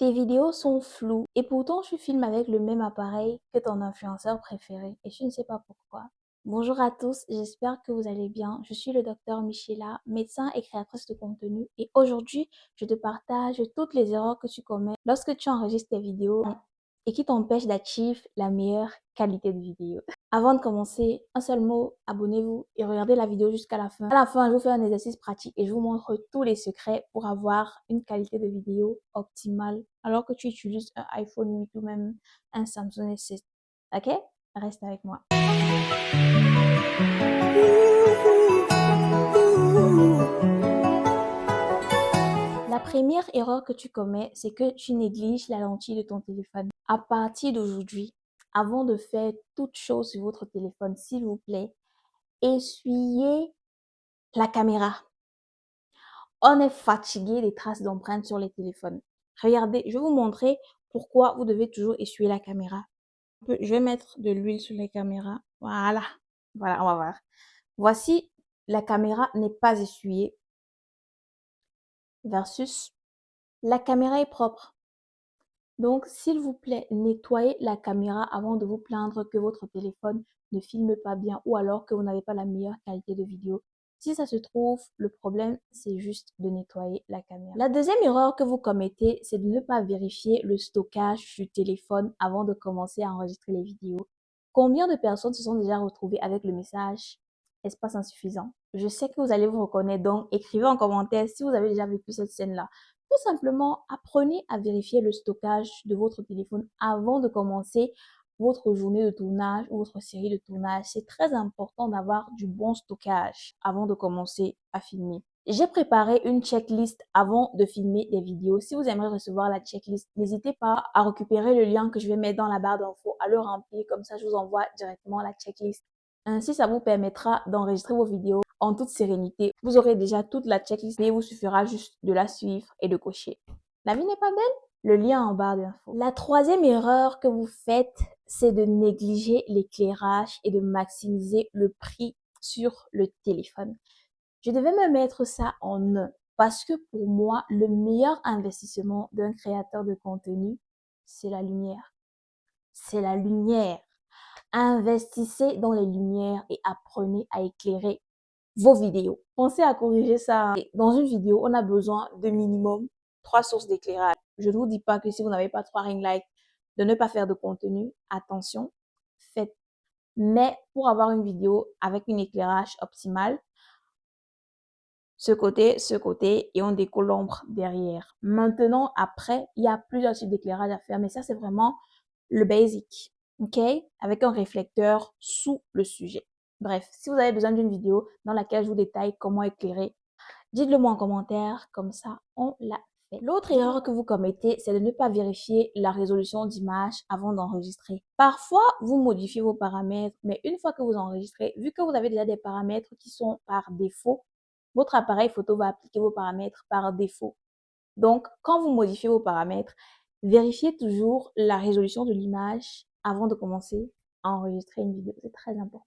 Tes vidéos sont floues et pourtant tu filmes avec le même appareil que ton influenceur préféré et tu ne sais pas pourquoi. Bonjour à tous, j'espère que vous allez bien. Je suis le docteur Michela, médecin et créatrice de contenu et aujourd'hui, je te partage toutes les erreurs que tu commets lorsque tu enregistres tes vidéos et qui t'empêchent d'achieve la meilleure qualité de vidéo. Avant de commencer, un seul mot, abonnez-vous et regardez la vidéo jusqu'à la fin. À la fin, je vous fais un exercice pratique et je vous montre tous les secrets pour avoir une qualité de vidéo optimale alors que tu utilises un iPhone 8 ou même un Samsung S7. Ok? Reste avec moi. La première erreur que tu commets, c'est que tu négliges la lentille de ton téléphone. À partir d'aujourd'hui, avant de faire toute chose sur votre téléphone, s'il vous plaît, essuyez la caméra. On est fatigué des traces d'empreintes sur les téléphones. Regardez, je vais vous montrer pourquoi vous devez toujours essuyer la caméra. Je vais mettre de l'huile sur les caméras. Voilà. Voilà, on va voir. Voici, la caméra n'est pas essuyée versus la caméra est propre. Donc, s'il vous plaît, nettoyez la caméra avant de vous plaindre que votre téléphone ne filme pas bien ou alors que vous n'avez pas la meilleure qualité de vidéo. Si ça se trouve, le problème, c'est juste de nettoyer la caméra. La deuxième erreur que vous commettez, c'est de ne pas vérifier le stockage du téléphone avant de commencer à enregistrer les vidéos. Combien de personnes se sont déjà retrouvées avec le message espace insuffisant? Je sais que vous allez vous reconnaître, donc écrivez en commentaire si vous avez déjà vécu cette scène-là. Tout simplement, apprenez à vérifier le stockage de votre téléphone avant de commencer votre journée de tournage ou votre série de tournage. C'est très important d'avoir du bon stockage avant de commencer à filmer. J'ai préparé une checklist avant de filmer des vidéos. Si vous aimeriez recevoir la checklist, n'hésitez pas à récupérer le lien que je vais mettre dans la barre d'infos, à le remplir. Comme ça, je vous envoie directement la checklist. Ainsi, ça vous permettra d'enregistrer vos vidéos en toute sérénité. Vous aurez déjà toute la checklist et il vous suffira juste de la suivre et de cocher. La vie n'est pas belle? Le lien en barre d'infos. La troisième erreur que vous faites, c'est de négliger l'éclairage et de maximiser le prix sur le téléphone. Je devais me mettre ça en un parce que pour moi, le meilleur investissement d'un créateur de contenu, c'est la lumière. C'est la lumière. Investissez dans les lumières et apprenez à éclairer vos vidéos. Pensez à corriger ça. Dans une vidéo, on a besoin de minimum 3 sources d'éclairage. Je ne vous dis pas que si vous n'avez pas 3 ring lights, de ne pas faire de contenu. Attention, faites. Mais pour avoir une vidéo avec un éclairage optimal, ce côté, et on décolle l'ombre derrière. Maintenant, après, il y a plusieurs types d'éclairage à faire, mais ça, c'est vraiment le basic, ok? Avec un réflecteur sous le sujet. Bref, si vous avez besoin d'une vidéo dans laquelle je vous détaille comment éclairer, dites-le moi en commentaire, comme ça, on l'a fait. L'autre erreur que vous commettez, c'est de ne pas vérifier la résolution d'image avant d'enregistrer. Parfois, vous modifiez vos paramètres, mais une fois que vous enregistrez, vu que vous avez déjà des paramètres qui sont par défaut, votre appareil photo va appliquer vos paramètres par défaut. Donc, quand vous modifiez vos paramètres, vérifiez toujours la résolution de l'image avant de commencer à enregistrer une vidéo. C'est très important.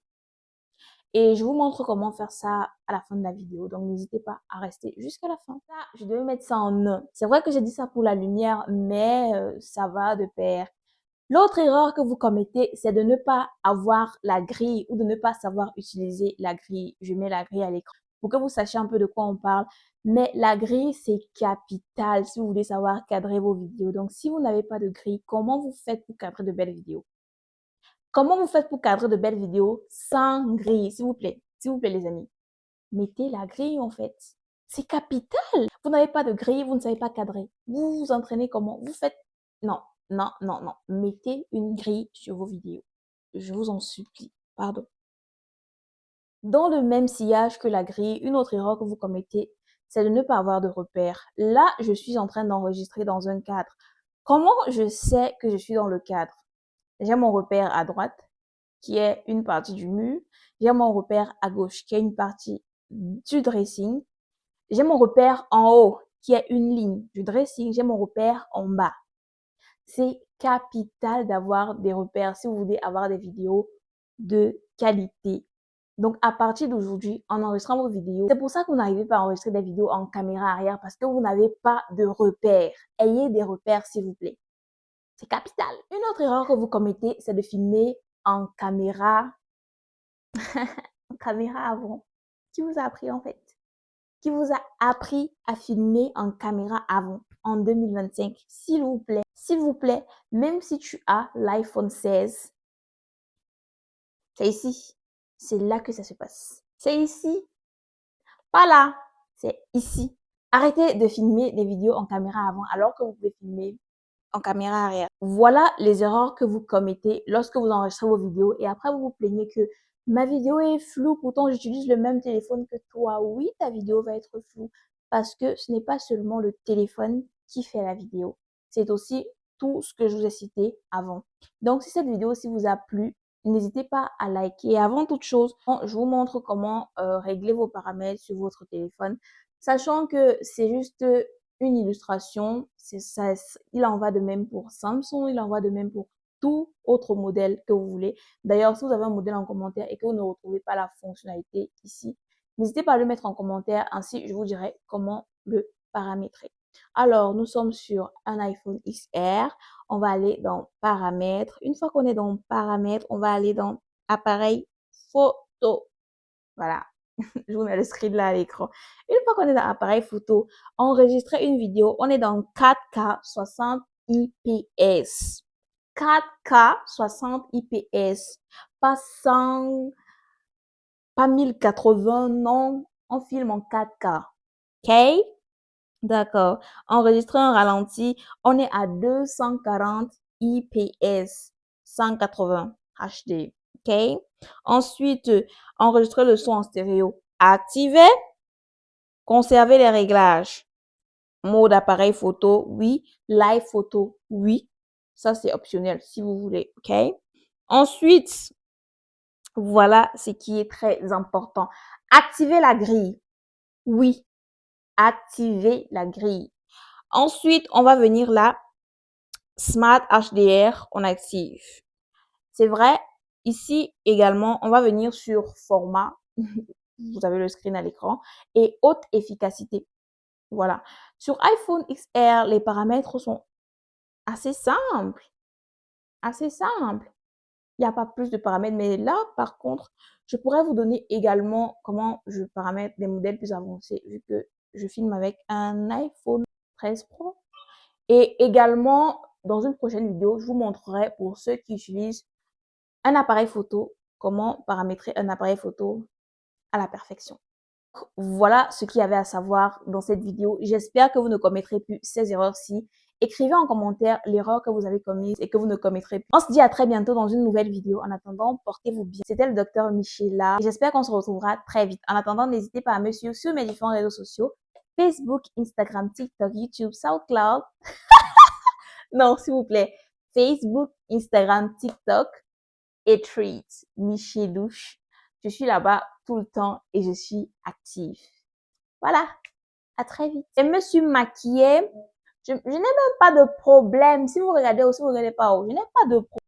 Et je vous montre comment faire ça à la fin de la vidéo. Donc, n'hésitez pas à rester jusqu'à la fin. Ça, je devais mettre ça en un. C'est vrai que j'ai dit ça pour la lumière, mais ça va de pair. L'autre erreur que vous commettez, c'est de ne pas avoir la grille ou de ne pas savoir utiliser la grille. Je mets la grille à l'écran pour que vous sachiez un peu de quoi on parle. Mais la grille, c'est capital si vous voulez savoir cadrer vos vidéos. Donc, si vous n'avez pas de grille, comment vous faites pour cadrer de belles vidéos? Comment vous faites pour cadrer de belles vidéos sans grille, s'il vous plaît? S'il vous plaît, les amis. Mettez la grille, en fait. C'est capital. Vous n'avez pas de grille, vous ne savez pas cadrer. Vous vous entraînez comment? Vous faites... Non, non, non, non. Mettez une grille sur vos vidéos. Je vous en supplie. Pardon. Dans le même sillage que la grille, une autre erreur que vous commettez, c'est de ne pas avoir de repères. Là, je suis en train d'enregistrer dans un cadre. Comment je sais que je suis dans le cadre? J'ai mon repère à droite, qui est une partie du mur. J'ai mon repère à gauche, qui est une partie du dressing. J'ai mon repère en haut, qui est une ligne du dressing. J'ai mon repère en bas. C'est capital d'avoir des repères si vous voulez avoir des vidéos de qualité. Donc, à partir d'aujourd'hui, en enregistrant vos vidéos, c'est pour ça que vous n'arrivez pas à enregistrer des vidéos en caméra arrière parce que vous n'avez pas de repères. Ayez des repères, s'il vous plaît. C'est capital. Une autre erreur que vous commettez, c'est de filmer en caméra, en caméra avant. Qui vous a appris en fait? Qui vous a appris à filmer en caméra avant en 2025? S'il vous plaît, même si tu as l'iPhone 16, c'est ici. C'est là que ça se passe. C'est ici. Pas là. C'est ici. Arrêtez de filmer des vidéos en caméra avant alors que vous pouvez filmer en caméra arrière. Voilà les erreurs que vous commettez lorsque vous enregistrez vos vidéos et après vous vous plaignez que ma vidéo est floue, pourtant j'utilise le même téléphone que toi. Oui, ta vidéo va être floue parce que ce n'est pas seulement le téléphone qui fait la vidéo, c'est aussi tout ce que je vous ai cité avant. Donc si cette vidéo aussi vous a plu, n'hésitez pas à liker. Et avant toute chose, je vous montre comment régler vos paramètres sur votre téléphone, sachant que c'est juste une illustration. C'est ça, il en va de même pour Samsung, il en va de même pour tout autre modèle que vous voulez. D'ailleurs, si vous avez un modèle en commentaire et que vous ne retrouvez pas la fonctionnalité ici, n'hésitez pas à le mettre en commentaire, ainsi je vous dirai comment le paramétrer. Alors, nous sommes sur un iPhone XR. On va aller dans paramètres. Une fois qu'on est dans paramètres, on va aller dans appareil photo. Voilà. Je vous mets le screen là à l'écran. Une fois qu'on est dans appareil photo, enregistrer une vidéo, on est dans 4K 60 IPS. 4K 60 IPS. Pas 100, pas 1080, non. On filme en 4K. OK? D'accord. Enregistrer un ralenti, on est à 240 IPS, 180 HD. OK? Ensuite, enregistrer le son en stéréo. Activer. Conserver les réglages. Mode appareil photo, oui. Live photo, oui. Ça, c'est optionnel si vous voulez. OK? Ensuite, voilà ce qui est très important. Activer la grille. Oui. Activer la grille. Ensuite, on va venir là. Smart HDR, on active. C'est vrai, ici également, on va venir sur format. Vous avez le screen à l'écran. Et haute efficacité. Voilà. Sur iPhone XR, les paramètres sont assez simples. Assez simples. Il n'y a pas plus de paramètres. Mais là, par contre, je pourrais vous donner également comment je paramètre des modèles plus avancés vu que je filme avec un iPhone 13 Pro. Et également, dans une prochaine vidéo, je vous montrerai pour ceux qui utilisent un appareil photo, comment paramétrer un appareil photo à la perfection. Voilà ce qu'il y avait à savoir dans cette vidéo. J'espère que vous ne commettrez plus ces erreurs-ci. Écrivez en commentaire l'erreur que vous avez commise et que vous ne commettrez plus. On se dit à très bientôt dans une nouvelle vidéo. En attendant, portez-vous bien. C'était le docteur Michela. J'espère qu'on se retrouvera très vite. En attendant, n'hésitez pas à me suivre sur mes différents réseaux sociaux. Facebook, Instagram, TikTok, YouTube, SoundCloud. Non, s'il vous plaît. Facebook, Instagram, TikTok et Threads. Michelouche. Je suis là-bas tout le temps et je suis active. Voilà. À très vite. Je me suis maquillée. Je n'ai même pas de problème. Si vous regardez ou si vous regardez pas, je n'ai pas de problème.